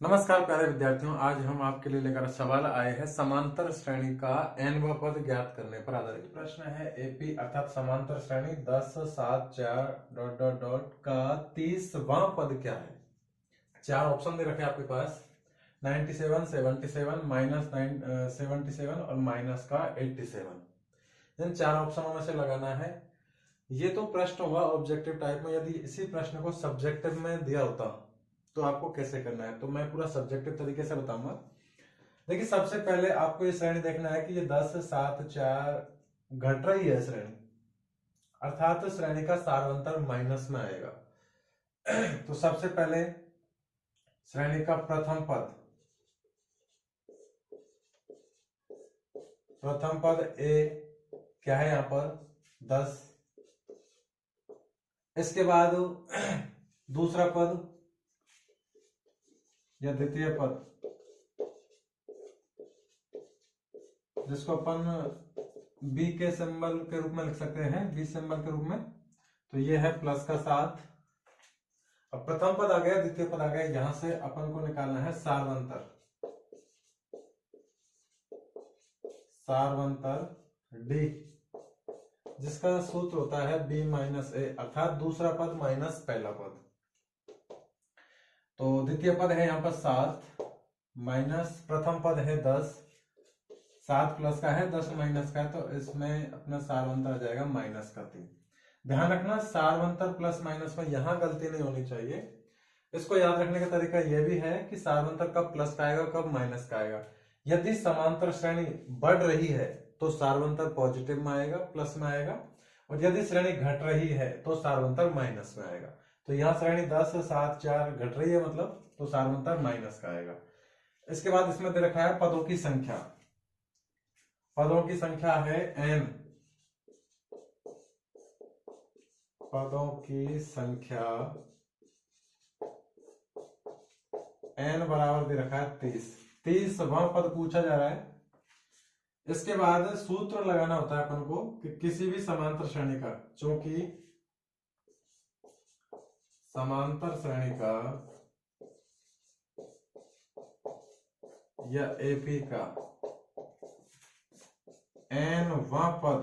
नमस्कार प्यारे विद्यार्थियों, आज हम आपके लिए लेकर सवाल आए हैं समांतर श्रेणी का nवां पद ज्ञात करने पर आधारित प्रश्न है। एपी अर्थात समांतर श्रेणी 10 7 4 डॉट डॉट डॉट का 30वां पद क्या है। चार ऑप्शन दे रखे आपके पास 97, 77, -77 और माइनस का 87। इन चार ऑप्शनों में से लगाना है। ये तो प्रश्न हुआ ऑब्जेक्टिव टाइप में। यदि इसी प्रश्न को सब्जेक्टिव में दिया होता तो आपको कैसे करना है, तो मैं पूरा सब्जेक्टिव तरीके से बताऊंगा। देखिए, सबसे पहले आपको ये श्रेणी देखना है कि ये 10 7 4 घट रही है श्रेणी, अर्थात श्रेणी का सार्वंतर माइनस में आएगा। तो सबसे पहले श्रेणी का प्रथम पद ए क्या है यहां पर 10। इसके बाद दूसरा पद या द्वितीय पद, जिसको अपन बी के सिंबल के रूप में लिख सकते हैं, बी सिंबल के रूप में, तो ये है प्लस का 7। अब प्रथम पद आ गया, द्वितीय पद आ गया, यहां से अपन को निकालना है सार्वंतर डी, जिसका सूत्र होता है बी माइनस ए, अर्थात दूसरा पद माइनस पहला पद। तो द्वितीय पद है यहां पर 7 माइनस प्रथम पद है 10। 7 प्लस का है, 10 माइनस का है, तो इसमें अपना सार्वंतर आ जाएगा माइनस का 3। ध्यान रखना, सार्वंतर प्लस माइनस में यहां गलती नहीं होनी चाहिए। इसको याद रखने का तरीका यह भी है कि सार्वंतर कब प्लस का आएगा, कब माइनस का आएगा। यदि समांतर श्रेणी बढ़ रही है तो सार्वंतर पॉजिटिव में आएगा, प्लस में आएगा, और यदि श्रेणी घट रही है तो सार्वंतर माइनस में आएगा। तो यहाँ श्रेणी 10 7 4 घट रही है, मतलब तो सार्वंतर माइनस का आएगा। इसके बाद इसमें दे रखा है पदों की संख्या। पदों की संख्या है n, पदों की संख्या n बराबर दे रखा है 30वां पद पूछा जा रहा है। इसके बाद सूत्र लगाना होता है अपन को कि किसी भी समांतर श्रेणी का, चूंकि समांतर श्रेणी का या एपी का nवां पद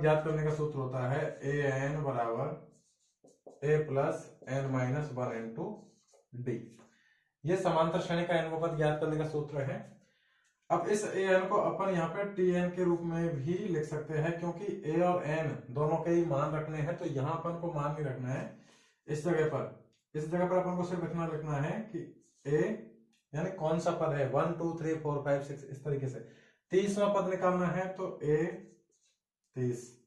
ज्ञात करने का सूत्र होता है an बराबर a plus n minus 1 into D. ये समांतर श्रेणी का nवां पद ज्ञात करने का सूत्र है। अब इस an को अपन यहाँ पे tn के रूप में भी लिख सकते हैं, क्योंकि a और n दोनों के ही मान रखने हैं, तो यहाँ अपन को मान नहीं रखना है। इस जगह पर अपन को सिर्फ इतना लिखना है कि a यानी कौन सा पद है, 1 2 3 4 5 6, इस तरीके से 30वां पद निकालना है। तो a 30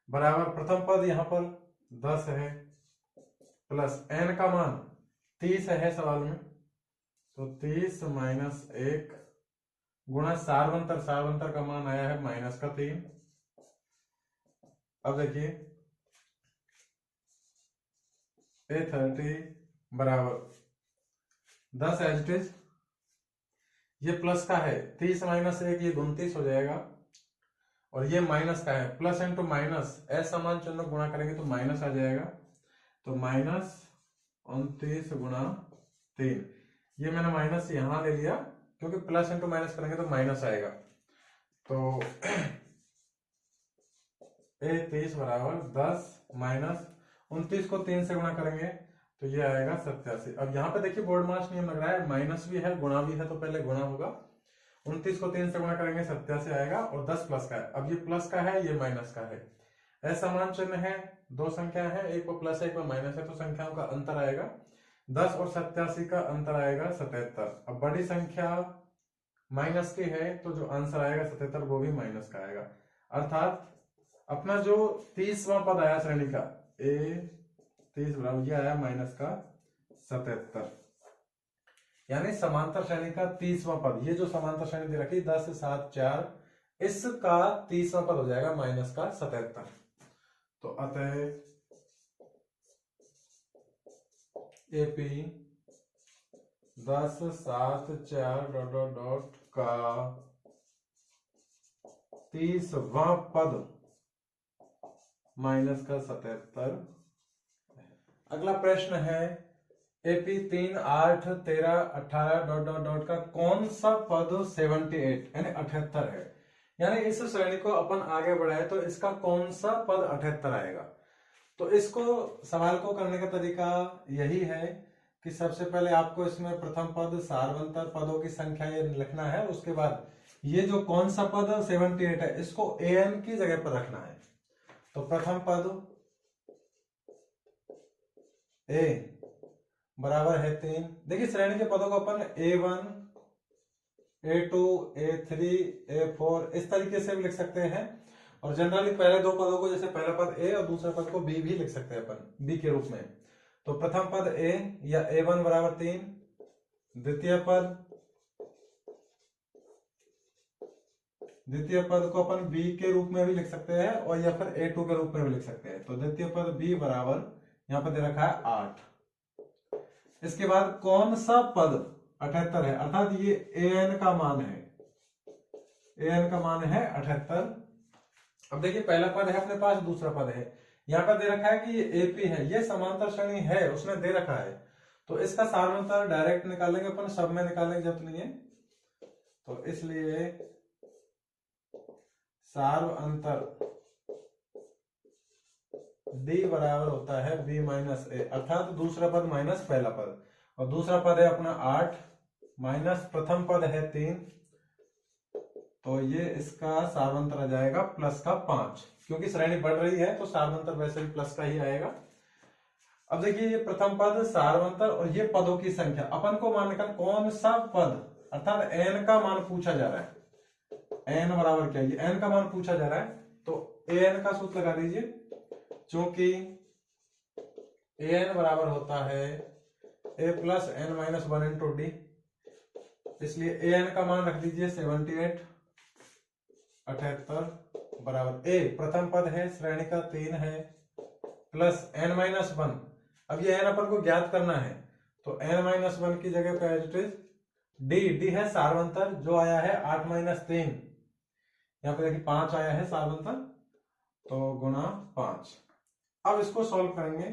बराबर प्रथम पद यहाँ पर 10 है, प्लस n का मान 30 है सवाल में, तो 30 माइनस 1 गुणा सार्वंतर का मान आया है माइनस का 3। अब देखिए A30 बराबर 10 एज इट इज, ये प्लस का है, 30 माइनस 1 ये 29 हो जाएगा, और ये माइनस का है, प्लस इंटू माइनस असमान चिन्ह गुणा करेंगे तो माइनस आ जाएगा, तो माइनस 29 गुणा 3। ये मैंने माइनस यहां ले लिया क्योंकि प्लस इंटू माइनस करेंगे तो माइनस आएगा। तो A30 बराबर 10 माइनस 29 को 3 से गुणा करेंगे तो ये आएगा 87। अब यहाँ पे देखिए बोर्ड मास नियम लग रहा है, माइनस भी है गुणा भी है, तो पहले गुणा होगा। 29 को 3 से गुणा करेंगे 87 आएगा, और 10 प्लस का है। अब ये प्लस का है, ये माइनस का है, असमान चिन्ह है, दो संख्या है, एक को प्लस एक को माइनस है, तो संख्याओं का अंतर आएगा 10 और 87 का अंतर आएगा 77। अब बड़ी संख्या माइनस की है तो जो आंसर आएगा 77 वो भी माइनस का आएगा। अर्थात अपना जो 30वां पद आया श्रेणी का A30 बराबर ये आया माइनस का 77, यानी समांतर श्रेणी का 30वां पद। ये जो समांतर श्रेणी दे रखी 10 7 4, इसका 30वां पद हो जाएगा माइनस का 77। तो अतः एपी 10 7 4 डॉट डॉट डॉट का 30वां पद माइनस का 77। अगला प्रश्न है एपी 3, 8, 13, 18 डॉट डॉट डॉट का कौन सा पद 78 यानी 78 है। यानी इस श्रेणी को अपन आगे बढ़ाए तो इसका कौन सा पद 78 आएगा। तो इसको सवाल को करने का तरीका यही है कि सबसे पहले आपको इसमें प्रथम पद सार्वंतर पदों की संख्या ये लिखना है, उसके बाद ये जो कौन सा पद 78 है इसको an की जगह पर रखना है। तो प्रथम पद a बराबर है 3। देखिए श्रेणी के पदों को अपन a1, a2, a3, a4 इस तरीके से भी लिख सकते हैं, और जनरली पहले दो पदों को जैसे पहला पद a और दूसरा पद को b भी लिख सकते हैं अपन b के रूप में। तो प्रथम पद a या a1 बराबर 3, द्वितीय पद को अपन b के रूप में भी लिख सकते हैं और या फिर a2 के रूप में भी लिख सकते हैं। तो द्वितीय पद b बराबर यहां पर दे रखा है 8। इसके बाद कौन सा पद 78 है, अर्थात ये an का मान है, an का मान है 78। अब देखिए पहला पद है अपने पास, दूसरा पद है, यहाँ पर दे रखा है कि ये AP है, ये समांतर श्रेणी है, उसने दे रखा है। तो इसका सार्वंतर डायरेक्ट निकालेंगे अपन, सब में निकालने की जरूरत नहीं है। तो इसलिए सार्वंतर D बराबर होता है B माइनस A, अर्थात दूसरा पद माइनस पहला पद, और दूसरा पद है अपना 8 माइनस प्रथम पद है 3, तो ये इसका सार्वंतर आ जाएगा प्लस का 5, क्योंकि श्रेणी बढ़ रही है तो सार्वंतर वैसे भी प्लस का ही आएगा। अब देखिए ये प्रथम पद सार्वंतर और ये पदों की संख्या, अपन को मान निकाल कौन सा पद, अर्थात n का मान पूछा जा रहा है। n बराबर क्या, ये n का मान पूछा जा रहा है, तो an का सूत्र लगा दीजिए, क्योंकि an बराबर होता है a plus n minus 1 into D, इसलिए an का मान रख दीजिए 78 बराबर a प्रथम पद है, श्रेणी का 3 है, प्लस n माइनस 1। अब ये n अपन को ज्ञात करना है, तो n माइनस 1 की जगह पे एज इट इज d है सार्वंतर, जो आया है 8 माइनस 3, यहाँ पे देखिए 5 आया है सार्वंतर, तो गुणा 5। अब इसको सॉल्व करेंगे,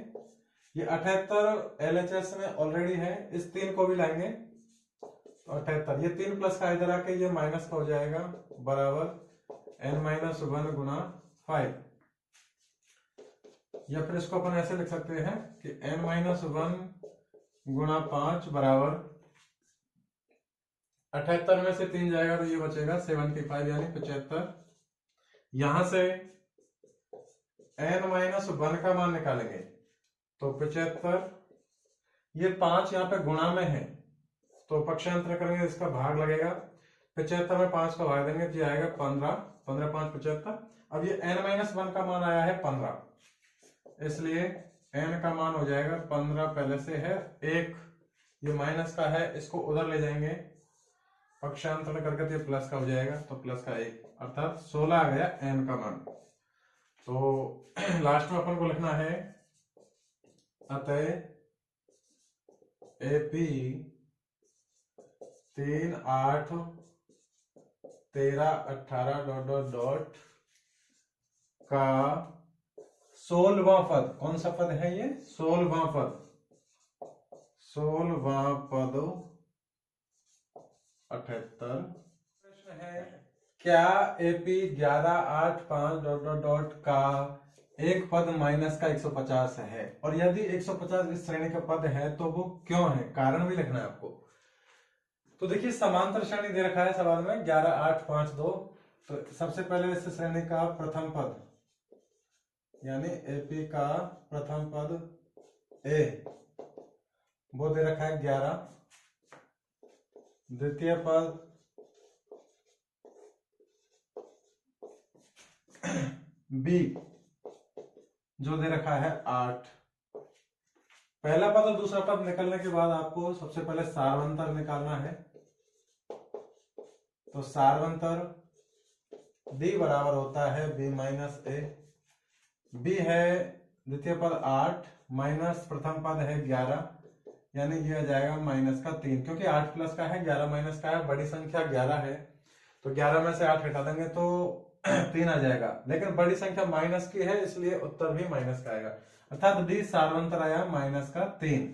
ये 78 LHS में ऑलरेडी है, इस 3 को भी लाएंगे तो 78, ये 3 प्लस का इधर आके ये माइनस का हो जाएगा, बराबर n माइनस 1 गुणा 5, या फिर इसको अपन ऐसे लिख सकते हैं कि n माइनस 1 गुणा 5 बराबर 78 में से 3 जाएगा तो ये बचेगा 75 यानी 75। यहां से n माइनस 1 का मान निकालेंगे तो 75, ये 5 यहाँ पे गुणा में है तो पक्षांतर करेंगे, इसका भाग लगेगा, 75 में 5 का भाग देंगे तो आएगा 15, 15 5 75। अब ये n माइनस 1 का मान आया है 15, इसलिए n का मान हो जाएगा 15, पहले से है 1, ये माइनस का है, इसको उधर ले जाएंगे पक्षांतर करके तो ये प्लस का हो जाएगा, तो प्लस का 1, अर्थात 16 आ गया n का मान। तो लास्ट में अपन को लिखना है अतः AP 3, 8, 13, 18 डॉट डॉट डॉट का 16वां पद, कौन सा पद है ये, 16वां पद, 16वां पद 78। प्रश्न है क्या AP 11, 8, 5 डॉट डॉट डॉट का एक पद माइनस का 150 है, और यदि 150 इस श्रेणी का पद है तो वो क्यों है, कारण भी लिखना है आपको। तो देखिए समांतर श्रेणी दे रखा है सवाल में 11, 8, 5, 2, तो सबसे पहले इस श्रेणी का प्रथम पद यानी AP का प्रथम पद A वो दे रखा है 11, द्वितीय पद B जो दे रखा है 8। पहला पद और दूसरा पद निकलने के बाद आपको सबसे पहले सार्वंतर निकालना है, तो सार्वंतर D बराबर होता है B माइनस A, B है द्वितीय पद 8 माइनस प्रथम पद है 11, यानी ये आ जाएगा माइनस का 3, क्योंकि 8 प्लस का है 11 माइनस का है, बड़ी संख्या 11 है तो 11 में से 8 हटा देंगे तो 3 आ जाएगा, लेकिन बड़ी संख्या माइनस की है इसलिए उत्तर भी माइनस का आएगा। अर्थात डी सार्वंतर आया -3।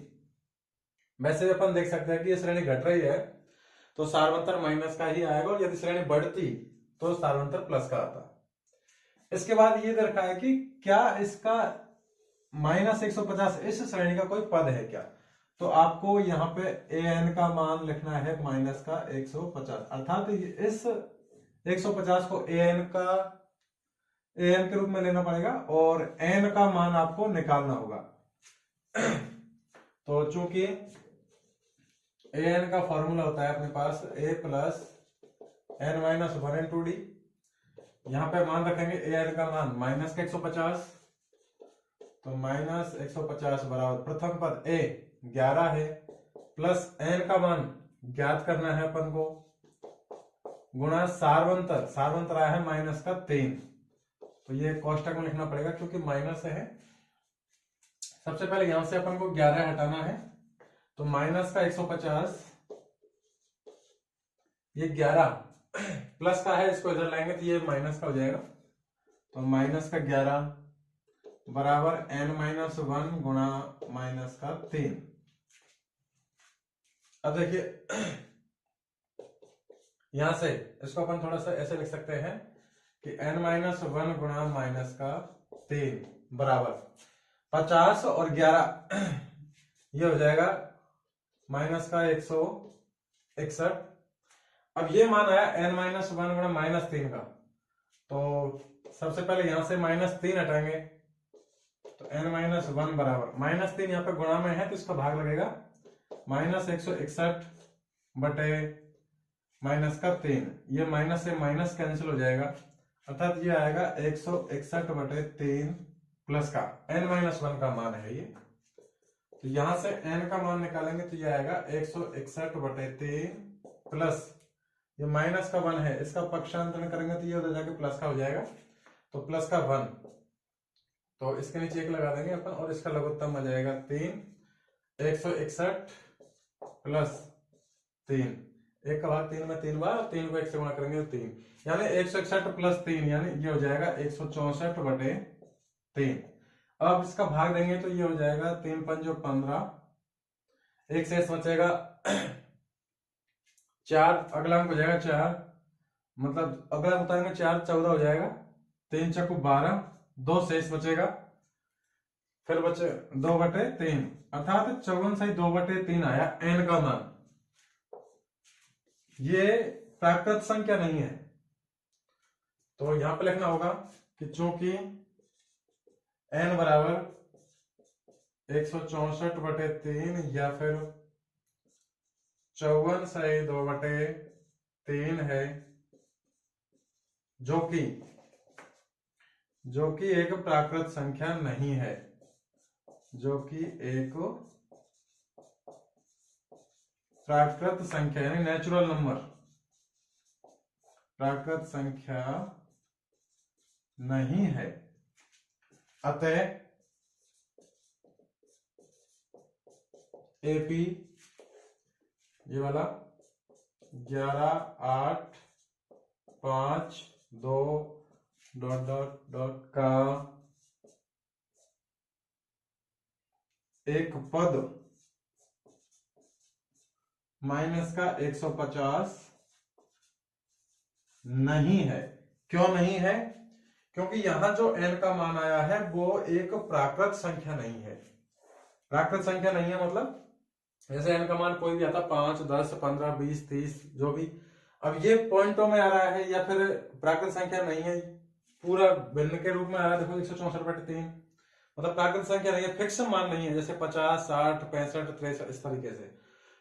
वैसे अपन देख सकते हैं कि ये श्रेणी घट रही है तो सार्वंतर माइनस का ही आएगा, और यदि श्रेणी बढ़ती तो सार्वंतर प्लस का आता। इसके बाद ये देखा है कि क्या इसका -150 इस श्रेणी का कोई पद है क्या। तो आपको यहाँ पे an का मान लिखना है -150, अर्थात इस 150 को an के रूप में लेना पड़ेगा और n का मान आपको निकालना होगा। तो चूंकि an का फॉर्मूला होता है अपने पास a plus n-1 into D, यहां पे मान रखेंगे an का मान -150, तो -150 बराबर प्रथम पद a 11 है प्लस n का मान ज्ञात करना है अपन को गुणा सार्वंतर आया है -3, तो ये कोष्टक में लिखना पड़ेगा क्योंकि माइनस है। सबसे पहले यहां से अपन को 11 हटाना है, तो -150 ये 11 प्लस का है, इसको इधर लाएंगे तो ये माइनस का हो जाएगा, तो -11 बराबर n-1 गुणा -3। अब देखिए यहां से इसको अपन थोड़ा सा ऐसे लिख सकते हैं कि n-1 गुणा -3 बराबर 50 और 11 ये हो जाएगा -161। अब ये मान आया n-1 गुणा -3 का, तो सबसे पहले यहां से -3 हटाएंगे, तो n-1 बराबर -3 यहाँ पे गुणा में है तो इसका भाग लगेगा -161 बटे -3, ये माइनस से माइनस कैंसिल हो जाएगा, अर्थात ये आएगा 161 बटे 3 प्लस का n-1 का मान है ये, तो यहां से n का मान निकालेंगे तो ये आएगा 161 बटे 3 प्लस ये माइनस का 1 है, इसका पक्षांतरण करेंगे तो ये उधर जाके प्लस का हो जाएगा, तो प्लस का 1, तो इसके नीचे 1 लगा देंगे अपन और इसका लघुत्तम आ जाएगा 3, 161 प्लस 3, 1 का भाग 3 में 3 बार, 3 को 1 से गुणा करेंगे तो 3, यानी 161 प्लस 3 यानी ये हो जाएगा 164 बटे 3। अब इसका भाग देंगे तो ये हो जाएगा 3 पंजो 15, 1 शेष बचेगा 4, अगला अंक हो जाएगा 4, मतलब अगला बताएंगे 4 14 हो जाएगा, 3 चक्कू 12, 2 शेष बचेगा, फिर बचे 2 बटे 3, अर्थात 54 सही 2 बटे 3 आया n का मान। ये प्राकृत संख्या नहीं है, तो यहां पे लिखना होगा कि चूंकि n बराबर 164 बटे 3 या फिर 54 सही 2 बटे 3 है, जो कि एक प्राकृत संख्या नहीं है, जो कि एक प्राकृत संख्या यानी नेचुरल नंबर, प्राकृत संख्या नहीं है, अतः एपी ये वाला 11 8 5 2 डॉट डॉट डॉट का एक पद माइनस का 150 नहीं है। क्यों नहीं है? क्योंकि यहां जो n का मान आया है वो एक प्राकृत संख्या नहीं है। प्राकृत संख्या नहीं है मतलब जैसे n का मान कोई भी आता 5 10 15 20 30 जो भी, अब ये पॉइंटों में आ रहा है या फिर प्राकृत संख्या नहीं है, पूरा भिन्न के रूप में आ रहा है। देखो 164 बटे 3 मतलब प्राकृत संख्या नहीं है, फिक्स मान नहीं है, जैसे 50 60 65 63 इस तरीके से,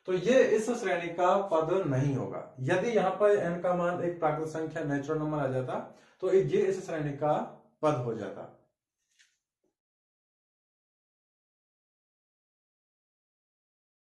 तो ये इस श्रेणी का पद नहीं होगा। यदि यहाँ पर n का मान एक प्राकृत संख्या नेचुरल नंबर आ जाता तो ये इस श्रेणी का पद हो जाता।